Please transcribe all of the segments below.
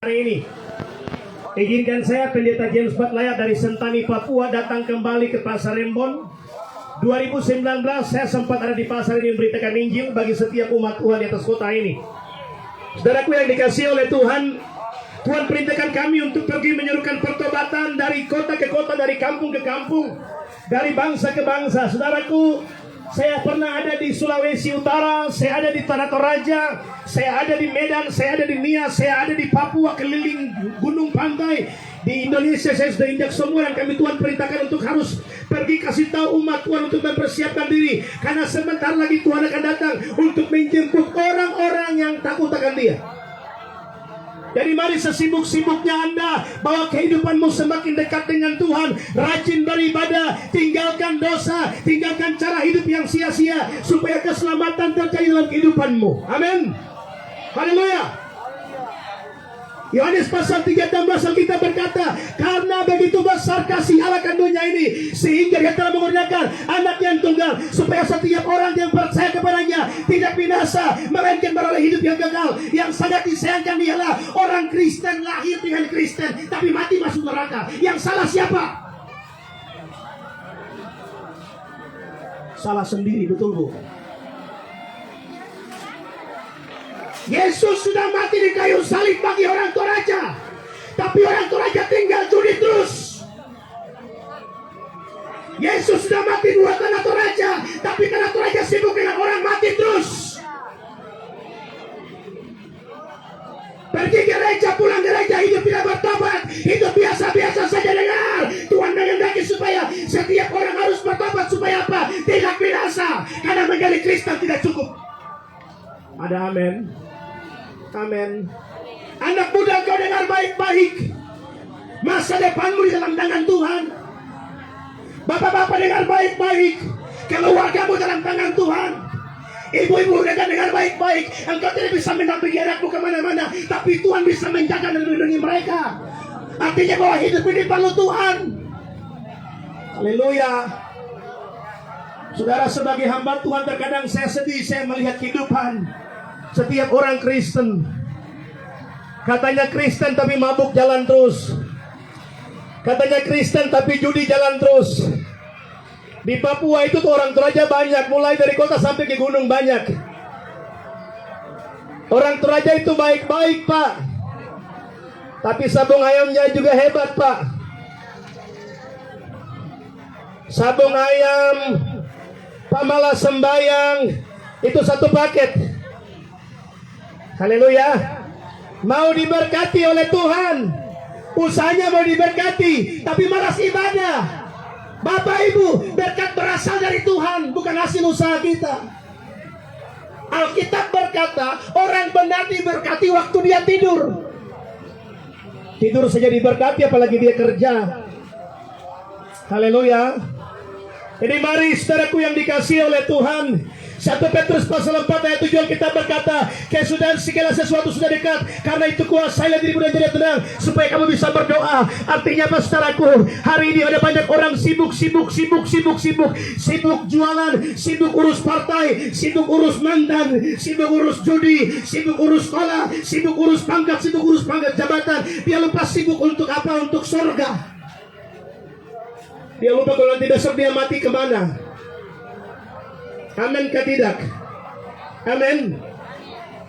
Hari ini izinkan saya Pendeta James Batlayat dari Sentani, Papua datang kembali ke Pasar Rembon. 2019 saya sempat ada di pasar ini memberitakan Injil bagi setiap umat Tuhan di atas kota ini. Saudaraku yang dikasihi oleh Tuhan, Tuhan perintahkan kami untuk pergi menyerukan pertobatan dari kota ke kota, dari kampung ke kampung, dari bangsa ke bangsa. Saudaraku, saya pernah ada di Sulawesi Utara, saya ada di Tanah Toraja, saya ada di Medan, saya ada di Nias, saya ada di Papua, keliling gunung pantai. Di Indonesia saya sudah injak semua yang kami Tuhan perintahkan untuk harus pergi kasih tahu umat Tuhan untuk mempersiapkan diri. Karena sebentar lagi Tuhan akan datang untuk menjemput orang-orang yang takut akan Dia. Jadi mari sesibuk-sibuknya Anda, bawa kehidupanmu semakin dekat dengan Tuhan. Rajin beribadah, tinggalkan dosa, tinggalkan cara hidup yang sia-sia, supaya keselamatan terjadi dalam kehidupanmu. Amin. Haleluya. Yohanes pasal 3:16 Alkitab berkata, karena begitu besar kasih Allah akan dunia ini, sehingga Dia telah mengurniakan anak yang tunggal, supaya setiap orang yang percaya kepadanya tidak binasa, melainkan beroleh hidup yang kekal. Yang sangat disayangkan ialah orang Kristen lahir dengan Kristen, tapi mati masuk neraka. Yang salah siapa? Salah sendiri, betul Bu? Yesus sudah mati di kayu salib bagi orang Toraja, tapi orang Toraja tinggal judi terus. Yesus sudah mati buat Tanah Toraja, tapi Tanah Toraja sibuk dengan orang mati terus. Pergi gereja, pulang gereja, hidup tidak bertobat, hidup biasa-biasa saja. Dengar, Tuhan menghendaki supaya setiap orang harus bertobat. Supaya apa? Tidak binasa. Karena menjadi Kristen tidak cukup. Ada amin. Amin. Anak muda, kau dengar baik-baik. Masa depanmu di dalam tangan Tuhan. Bapak-bapak, dengar baik-baik. Keluargamu dalam tangan Tuhan. Ibu-ibu, dengar baik-baik. Engkau tidak bisa mendampingi anakmu kemana-mana, tapi Tuhan bisa menjaga dan melindungi mereka. Artinya bahwa hidup ini perlu Tuhan. Haleluya. Saudara, sebagai hamba Tuhan, terkadang saya sedih, saya melihat kehidupan setiap orang Kristen. Katanya Kristen tapi mabuk jalan terus. Katanya Kristen tapi judi jalan terus. Di Papua itu tuh orang Toraja banyak, mulai dari kota sampai ke gunung banyak. Orang Toraja itu baik-baik Pak, tapi sabung ayamnya juga hebat Pak. Sabung ayam, pamala sembayang, itu satu paket. Haleluya. Mau diberkati oleh Tuhan, usahanya mau diberkati, tapi malas ibadah. Bapak Ibu, berkat berasal dari Tuhan, bukan hasil usaha kita. Alkitab berkata, orang benar diberkati waktu dia tidur. Tidur saja diberkati, apalagi dia kerja. Haleluya. Jadi mari saudaraku yang dikasihi oleh Tuhan, 1 Petrus pasal 4 ayat 7 kita berkata, kesudahan segala sesuatu sudah dekat, karena itu kuasailah dirimu dan jadi tenang, supaya kamu bisa berdoa. Artinya apa saudaraku? Hari ini ada banyak orang sibuk jualan, sibuk urus partai, sibuk urus mantan, sibuk urus judi, sibuk urus sekolah, sibuk urus pangkat, sibuk urus pangkat jabatan. Dia lupa sibuk untuk apa? Untuk surga. Dia lupa kalau nanti besok dia mati kemana. Amin ke tidak? Amin.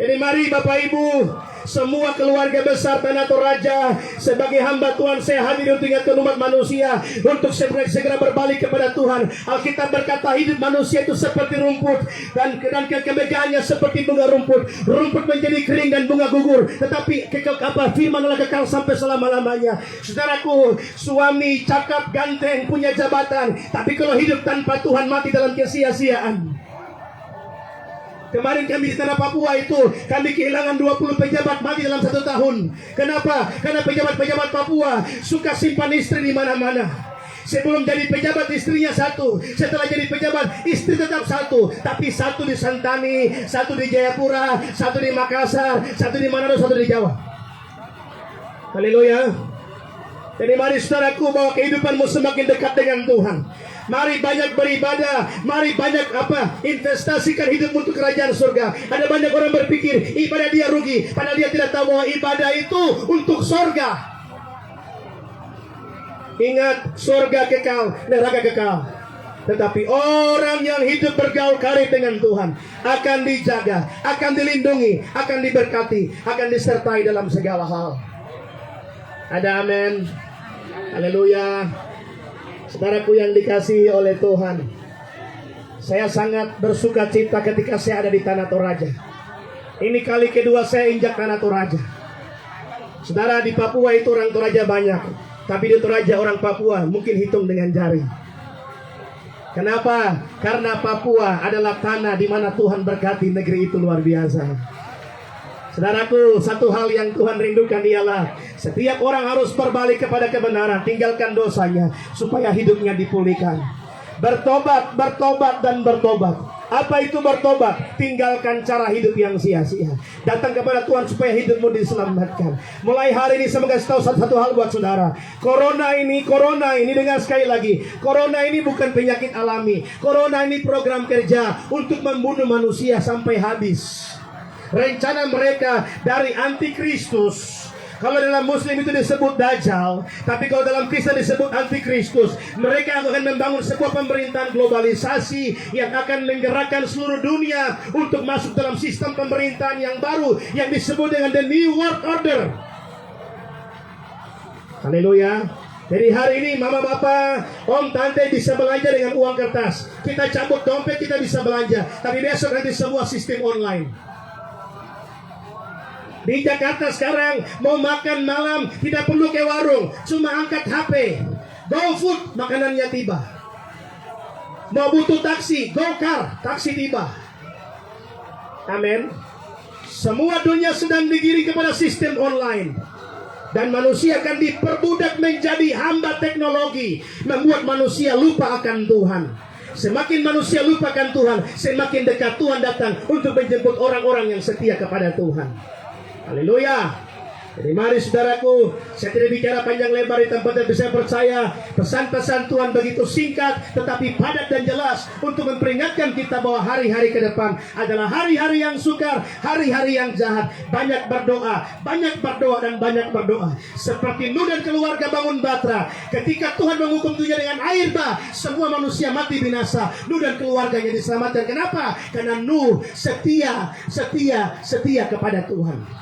Jadi mari Bapak Ibu, semua keluarga besar Tanah Toraja, sebagai hamba Tuhan saya hadir untuk ingatkan umat manusia untuk segera berbalik kepada Tuhan. Alkitab berkata hidup manusia itu seperti rumput, dan kemegahannya seperti bunga rumput. Rumput menjadi kering dan bunga gugur, tetapi firman Allah kekal sampai selama-lamanya. Saudaraku, suami cakap, ganteng, punya jabatan, tapi kalau hidup tanpa Tuhan mati dalam kesia-siaan. Kemarin kami di Tanah Papua itu, kami kehilangan 20 pejabat mati dalam 1 tahun. Kenapa? Karena pejabat-pejabat Papua suka simpan istri di mana-mana. Sebelum jadi pejabat istrinya satu, setelah jadi pejabat istri tetap satu, tapi satu di Sentani, satu di Jayapura, satu di Makassar, satu di Manado, satu di Jawa. Haleluya. Jadi mari saudaraku, bahwa kehidupanmu semakin dekat dengan Tuhan. Mari banyak beribadah. Mari banyak investasikan hidup untuk kerajaan surga. Ada banyak orang berpikir ibadah dia rugi, padahal dia tidak tahu bahwa ibadah itu untuk surga. Ingat, surga kekal, neraka kekal. Tetapi orang yang hidup bergaul karib dengan Tuhan akan dijaga, akan dilindungi, akan diberkati, akan disertai dalam segala hal. Ada amin. Haleluya. Saudaraku yang dikasihi oleh Tuhan, saya sangat bersuka cita ketika saya ada di Tanah Toraja. Ini kali kedua saya injak Tanah Toraja. Saudara, di Papua itu orang Toraja banyak, tapi di Toraja orang Papua mungkin hitung dengan jari. Kenapa? Karena Papua adalah tanah di mana Tuhan berkati negeri itu luar biasa. Saudaraku, satu hal yang Tuhan rindukan ialah setiap orang harus berbalik kepada kebenaran, tinggalkan dosanya supaya hidupnya dipulihkan. Bertobat, bertobat, dan bertobat. Apa itu bertobat? Tinggalkan cara hidup yang sia-sia. Datang kepada Tuhan supaya hidupmu diselamatkan. Mulai hari ini saya mau kasih tahu satu hal buat saudara. Corona ini dengar sekali lagi. Corona ini bukan penyakit alami. Corona ini program kerja untuk membunuh manusia sampai habis. Rencana mereka dari antikristus. Kalau dalam Muslim itu disebut Dajjal, tapi kalau dalam Kristen disebut Antikristus. Mereka akan membangun sebuah pemerintahan globalisasi yang akan menggerakkan seluruh dunia untuk masuk dalam sistem pemerintahan yang baru yang disebut dengan The New World Order. Haleluya. Jadi hari ini mama bapak, om tante bisa belanja dengan uang kertas. Kita cabut dompet, kita bisa belanja. Tapi besok nanti semua sistem online. Di Jakarta sekarang mau makan malam tidak perlu ke warung, cuma angkat HP, GoFood, makanannya tiba. Mau butuh taksi, GoCar, taksi tiba. Amin. Semua dunia sedang digiring kepada sistem online. Dan manusia akan diperbudak menjadi hamba teknologi, membuat manusia lupa akan Tuhan. Semakin manusia lupakan Tuhan, semakin dekat Tuhan datang untuk menjemput orang-orang yang setia kepada Tuhan. Haleluya. Jadi mari saudaraku, saya tidak bicara panjang lebar di tempat yang bisa percaya. Pesan-pesan Tuhan begitu singkat tetapi padat dan jelas untuk memperingatkan kita bahwa hari-hari ke depan adalah hari-hari yang sukar, hari-hari yang jahat. Banyak berdoa dan banyak berdoa. Seperti Nuh dan keluarga bangun batra. Ketika Tuhan menghukum dunia dengan air bah, semua manusia mati binasa. Nuh dan keluarganya diselamatkan. Kenapa? Karena Nuh setia kepada Tuhan.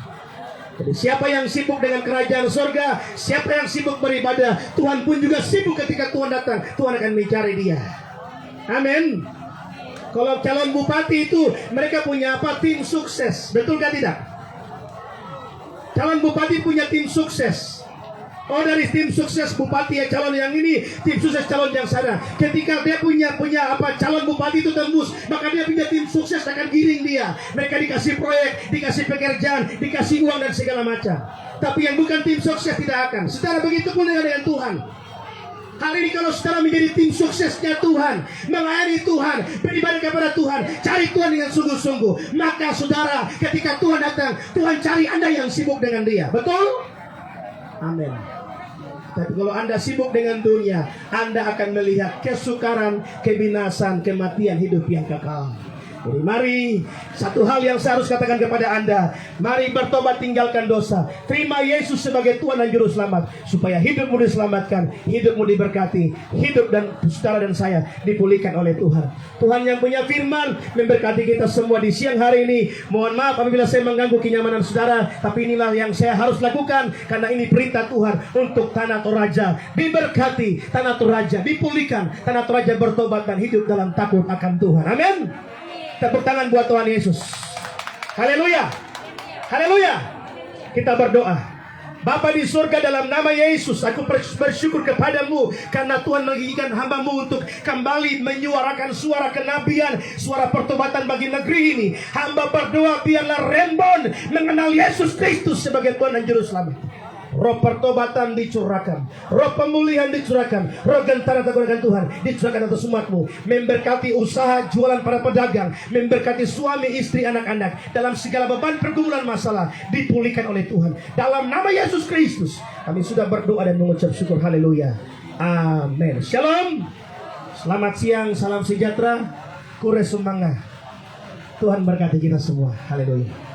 Jadi siapa yang sibuk dengan kerajaan surga, siapa yang sibuk beribadah, Tuhan pun juga sibuk ketika Tuhan datang. Tuhan akan mencari dia. Amin. Kalau calon bupati itu mereka punya tim sukses, betul kan tidak? Calon bupati punya tim sukses. Oh, dari tim sukses bupati ya calon yang ini, tim sukses calon yang sana. Ketika dia punya calon bupati itu tembus, maka dia punya tim sukses akan giring dia. Mereka dikasih proyek, dikasih pekerjaan, dikasih uang dan segala macam. Tapi yang bukan tim sukses tidak akan. Secara begitu pun dengan Tuhan. Hari ini kalau saudara menjadi tim suksesnya Tuhan, melayani Tuhan, beribadah kepada Tuhan, cari Tuhan dengan sungguh-sungguh, maka saudara ketika Tuhan datang, Tuhan cari Anda yang sibuk dengan dia. Betul? Amin. Tapi kalau Anda sibuk dengan dunia, Anda akan melihat kesukaran, kebinasan, kematian hidup yang kekal. Jadi mari, satu hal yang saya harus katakan kepada Anda, mari bertobat, tinggalkan dosa, terima Yesus sebagai Tuhan dan Juru Selamat, supaya hidupmu diselamatkan, hidupmu diberkati, hidup dan saudara dan saya dipulihkan oleh Tuhan. Tuhan yang punya firman memberkati kita semua di siang hari ini. Mohon maaf apabila saya mengganggu kenyamanan saudara, tapi inilah yang saya harus lakukan, karena ini perintah Tuhan untuk Tanah Toraja diberkati, Tanah Toraja dipulihkan, Tanah Toraja bertobat dan hidup dalam takut akan Tuhan. Amin. Tepuk tangan buat Tuhan Yesus. Haleluya. Haleluya. Kita berdoa. Bapa di surga, dalam nama Yesus, aku bersyukur kepadamu karena Tuhan mengizinkan hamba-Mu untuk kembali menyuarakan suara kenabian, suara pertobatan bagi negeri ini. Hamba berdoa biarlah Rembon mengenal Yesus Kristus sebagai Tuhan dan Juru Selamat. Roh pertobatan dicurahkan, roh pemulihan dicurahkan, roh gentaran teguran Tuhan dicurahkan atas umat-Mu. Memberkati usaha jualan para pedagang, memberkati suami, istri, anak-anak, dalam segala beban pergumulan masalah dipulihkan oleh Tuhan. Dalam nama Yesus Kristus kami sudah berdoa dan mengucap syukur. Haleluya. Amin. Shalom. Selamat siang, salam sejahtera, kure sumangga. Tuhan berkati kita semua. Haleluya.